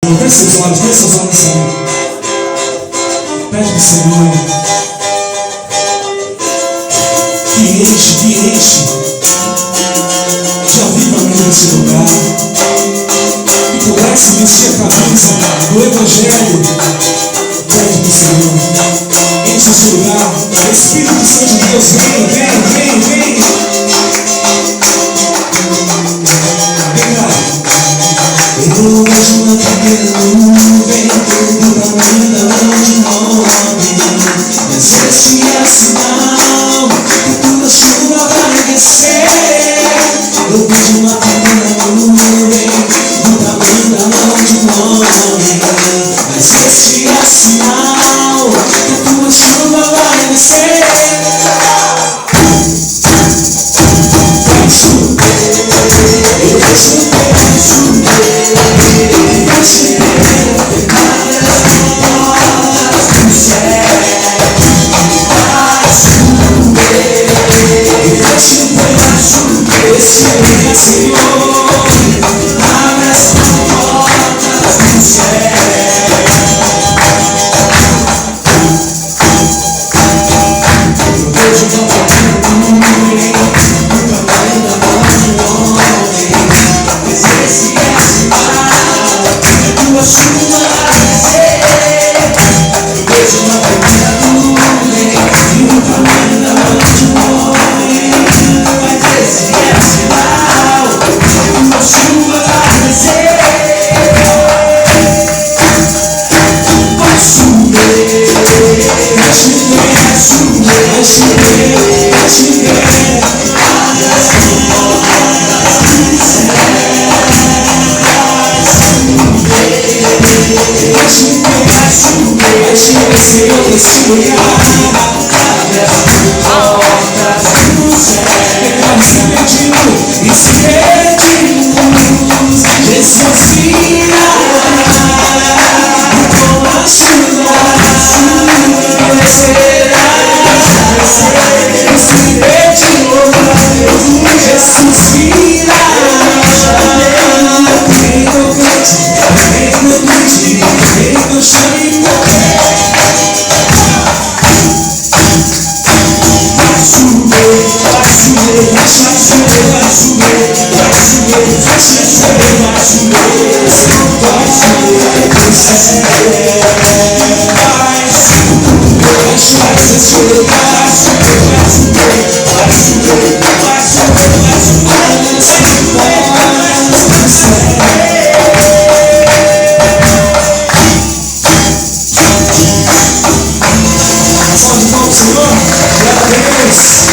Feche seus olhos, feche seus olhos comigo. Pede pro Senhor que enche de avivamento nesse lugar, que comece a vestir a camisa do Evangelho. Pede pro Senhor, enche esse lugar. Espírito Santo de Deus, vem, vem, vem, vem. Vem cá. Eu vejo uma pequena nuvem do tamanho da mão de um homem, mas este é sinal que tua chuva vai descer. Eu vejo uma pequena nuvem do tamanho da mão de um homem, mas este é sinal que tua chuva vai descer. Vai chover, vai chover, vai chover. Senhor, glória a Deus.